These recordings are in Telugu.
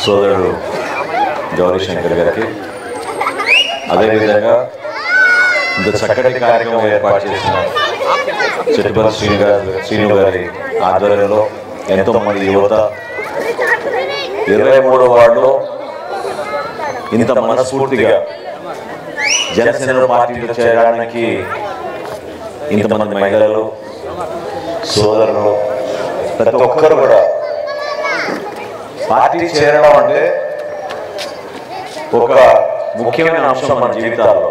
సోదరుడు గౌరీశంకర్ గారికి, అదేవిధంగా ఇంత చక్కటి కార్యక్రమం ఏర్పాటు చేసిన చెట్టుపల్లి శ్రీను గారి ఆధ్వర్యంలో ఎంతోమంది యువత 23వ వార్డులో ఇంత మనస్ఫూర్తిగా జనసేన పార్టీలో చేరడానికి ఇంతమంది మహిళలు, సోదరులు, ప్రతి ఒక్కరు కూడా పార్టీ చేరడం అంటే ఒక ముఖ్యమైన అంశం మన జీవితాల్లో.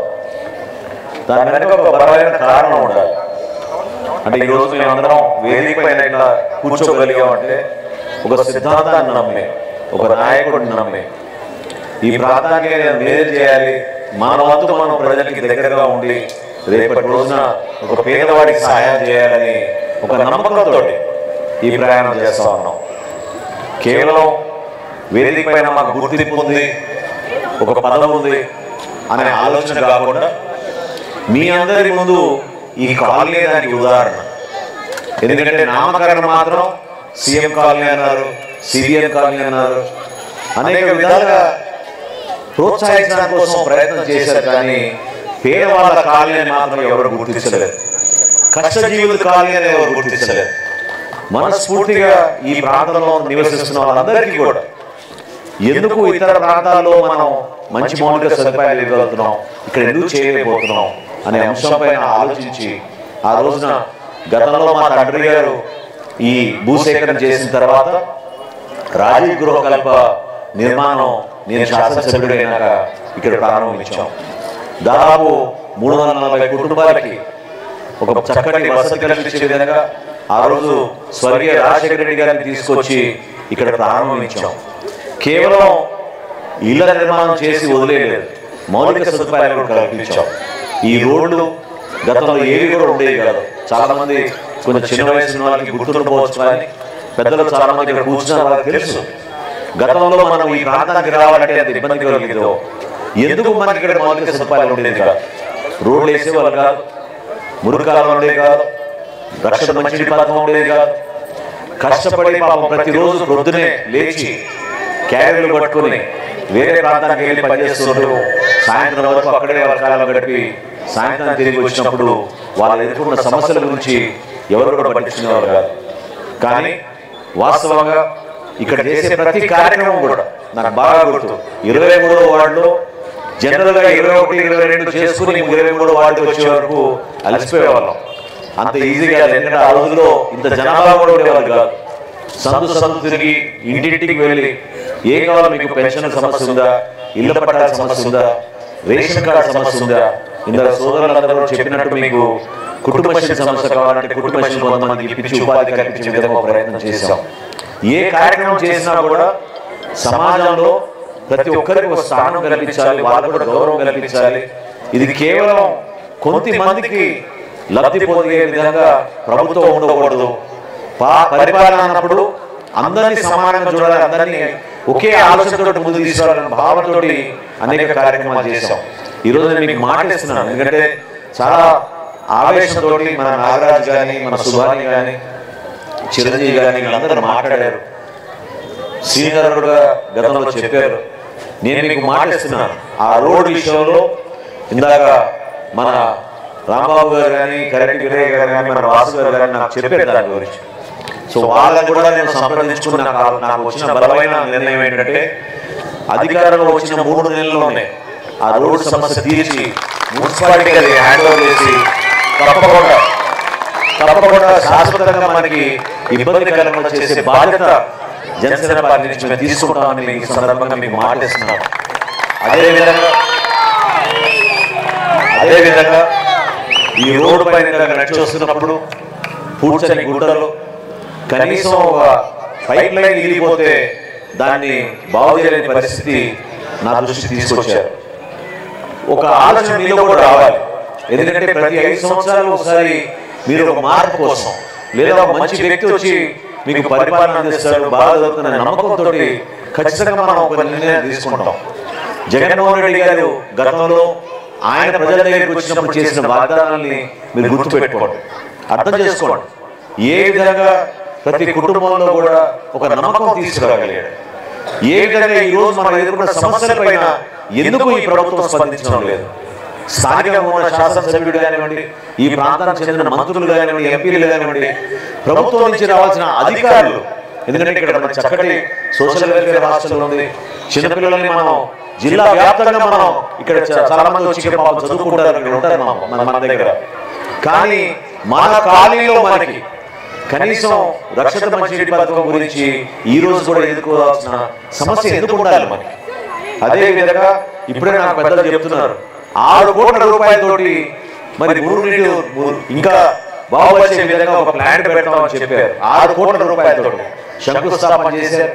దాని వెనక ఒక బలమైన కారణం ఉండాలి. అంటే ఈరోజు మేమందరం వేదిక పైన ఇట్లా కూర్చోగలిగామంటే ఒక సిద్ధాంతాన్ని నమ్మి, ఒక నాయకుడిని నమ్మి ఈ ప్రాంతానికి నేను మేలు చేయాలి, మన వంతు మనం ప్రజలకి దగ్గరగా ఉండి రేపటి రోజున ఒక పేదవాడికి సహాయం చేయాలని ఒక నమ్మకంతో ఈ ప్రయాణం చేస్తూ ఉన్నాం. కేవలం వేదిక పైన మాకు గుర్తింపు ఉంది, ఒక పదవి ఉంది అనే ఆలోచన కాకుండా మీ అందరి ముందు ఈ కాలనీ దానికి ఉదాహరణ. ఎందుకంటే నామకరణ మాత్రం సీఎం కాలనీ అన్నారు, సిబిఎన్ కాలనీ అన్నారు, అనేక విధాలుగా ప్రోత్సహించడం కోసం ప్రయత్నం చేశారు. కానీ పేదవాళ్ళ కాలనీ మాత్రం ఎవరు గుర్తించలేదు, కష్టజీవుల కాలనీ అని ఎవరు గుర్తించలేదు. మనస్ఫూర్తిగా ఈ ప్రాంతంలో నివసిస్తున్న వాళ్ళందరికీ కూడా ఎందుకు ఇతర ప్రాంతాల్లో మనం మంచి మౌలిక సదుపాయాలు ఇవ్వగలుగుతున్నాం, ఇక్కడ ఎందుకు చేయలేకపోతున్నాం అనే అంశంపైన ఆలోచించి ఆ రోజున గతంలో మా తండ్రి గారు ఈ భూసేకరణ చేసిన తర్వాత రాజీవ్ గృహకల్ప నిర్మాణం నేను శాసనసభ్యుడైనాక ఇక్కడ ప్రారంభించాం. దాదాపు 340 కుటుంబాలకి ఒక చక్కటి వసతి కల్పించే విధంగా ఆ రోజు స్వర్గీయ రాజశేఖర రెడ్డి గారిని తీసుకొచ్చి ఇక్కడ ప్రారంభించాం. కేవలం ఇళ్ల నిర్మాణం చేసి వదిలేయలేదు, మౌలిక సదుపాయాలు కూడా కల్పించాం. ఈ రోడ్లు గతంలో ఏవి కూడా ఉండేవి కాదు. చాలా మంది కొంచెం చిన్న వయసు వాళ్ళకి గుర్తుండకపోవచ్చు, కానీ పెద్దలు చాలా మంది ఇక్కడ కూర్చున్న వాళ్ళకి తెలుసు గతంలో మనం ఈ ప్రాంతానికి రావాలంటే అంత ఇబ్బంది కలిగిందో. ఎందుకు మనకి ఇక్కడ మౌలిక సదుపాయాలు ఉండేది కాదు, రోడ్లు వేసేవాళ్ళు కాదు, మురుకాలు ఉండేవి కాదు, రక్షణ మంచినీటి పథకం ఉండేది కాదు. కష్టపడి పాపం ప్రతిరోజు ప్రొద్దునే లేచి క్యారీలు పట్టుకుని వేరే ప్రాంతానికి వెళ్ళి పనిచేస్తుంటూ సాయంత్రం వరకు అక్కడే వర్షాలు గడిపి సాయంత్రం తిరిగి వచ్చినప్పుడు వాళ్ళు ఎదుర్కొన్న సమస్యల గురించి ఎవరు కూడా పట్టించుకునేవారు కాదు. కానీ వాస్తవంగా ఇక్కడ చేసే ప్రతి కార్యక్రమం కూడా నాకు బాగా గుర్తు. 23వ వార్డులో జనరల్గా 21, 22 చేసుకుని 23వ వార్డుకి వచ్చే వరకు అలసిపోయేవాళ్ళం. అంత ఈజీగా, ఎందుకంటే ఆ రోజుల్లో ఇంత జనాభా కూడా ఉండేవాళ్ళు కాదు. సందు తిరిగి ఇంటింటికి వెళ్ళి ఏం కావాలో, మీకు పెన్షన్ సమస్య ఉందా, ఇళ్ల పట్టాల సమస్య ఉందా, రేషన్ కార్డు సమస్య ఉందా, ఇందులో సోదరులందరూ చెప్పినట్టు మీకు కుటుంబశ్రీ సమస్య కావాలంటే కుటుంబశ్రీ కొంతమందికి ఇప్పించి ఉపాధి కల్పించే విధంగా ప్రయత్నం చేశాం. ఏ కార్యక్రమం చేసినా కూడా సమాజంలో ప్రతి ఒక్కరికి ఒక స్థానం కల్పించాలి, వాళ్ళకు కూడా గౌరవం కల్పించాలి. ఇది కేవలం కొంతమందికి లబ్ధి పొందే విధంగా ప్రభుత్వం ఉండకూడదు. పరిపాలన అన్నప్పుడు అందరినీ సమానంగా చూడాలి, అందరినీ ఒకే ఆలోచనతో ముందుకు తీసుకురావాలన్న భావనతో అనేక కార్యక్రమాలు చేశాం. ఈరోజు నేను మీకు మాట్లాడుతున్నాను, ఎందుకంటే చాలా ఆవేశంతో మన నాగరాజు కానీ, మన సుభాని కానీ, చిరంజీవి కానీ వీళ్ళందరూ మాట్లాడారు. శ్రీధర్ కూడా గతంలో చెప్పారు. నేను మీకు మాట్లాడుతున్నాను ఆ రోడ్ విషయంలో. ఇందాక మన రాంబాబు గారు కానీ, కరెక్ట్ వీరయ్య గారు కానీ, మన వాసు గారు కానీ నాకు చెప్పారు దాని గురించి. సో వాళ్ళని కూడా నేను సంప్రదించుకుని నాకు వచ్చిన బలమైన నిర్ణయం ఏంటంటే, అధికారంలో వచ్చిన 3 నెలల్లోనే ఆ రోడ్డు సమస్య తీర్చి మున్సిపాలిటీకి అది హ్యాండ్ ఓవర్ చేసి తప్పకుండా శాశ్వతంగా మనకి ఇబ్బందికరంగా చేసే బాధ్యత జనసేన పార్టీ నుంచి మేము తీసుకుంటామని ఈ సందర్భంగా మీకు మాట్లాడుతున్నాం. అదేవిధంగా ఈ రోడ్డు పైన నడిచి వస్తున్నప్పుడు పూడ్చని గుట్టలు, కనీసం ఒక పైప్ లైన్ ఇరిగిపోతే దాన్ని బాగు చేయలేని పరిస్థితి నా దృష్టికి తీసుకొచ్చారు. ఒక ఆలోచన మీలో కూడా రావాలి. ఎందుకంటే ప్రతి 5 సంవత్సరాలు ఒకసారి మీరు ఒక మార్పు కోసం, లేదా ఒక మంచి వ్యక్తి వచ్చి మీకు పరిపాలన అందిస్తాడు, బాగా జరుగుతున్న నమ్మకంతో ఖచ్చితంగా మనం ఒక నిర్ణయం తీసుకుంటాం. జగన్మోహన్ రెడ్డి గారు గతంలో ఆయన ప్రజల దగ్గరికి వచ్చినప్పుడు చేసిన వాగ్దానాన్ని మీరు గుర్తుపెట్టుకోండి, అర్థం చేసుకోండి. ఏ విధంగా ప్రతి కుటుంబంలో కూడా ఒక నమ్మకం తీసుకురాగలిగాడు. ఏ విధంగా ఈ రోజు మనం ఎదుర్కొన్న సమస్యలపైన ఎందుకు ఈ ప్రభుత్వం స్పందించడం లేదు? స్థానికంగా ఉన్న శాసనసభ్యుడు కానివ్వండి, ఈ ప్రాంతానికి చెందిన మంత్రులు కానివ్వండి, ఎంపీలు కానివ్వండి, ప్రభుత్వం నుంచి రావాల్సిన అధికారులు, ఎందుకంటే ఇక్కడ మన చక్కటి సోషల్ వెల్ఫేర్ హాస్టల్ ఉంది, చిన్నపిల్లలని మనం జిల్లా వ్యాప్తంగా మనం ఇక్కడ చాలా మంది వచ్చి చదువుకుంటారు, ఇక్కడ ఉంటారు మన దగ్గర. కానీ మన కాలనీలో మనకి కనీసం రక్షిత మంచినీటి పథకం గురించి ఈ రోజు కూడా ఎదుర్కోవాల్సిన సమస్య ఎందుకు ఉండాలి మనకి? అదే విధంగా ఇప్పుడే నాకు పెద్దలు చెప్తున్నారు 6 కోట్ల రూపాయలతోటి మరి మురుగునీటి ఇంకా బాగుపరిచే విధంగా ఒక ప్లాంట్ పెడతామని చెప్పారు. 6 కోట్ల రూపాయలతో శంకుస్థాపన చేశారు.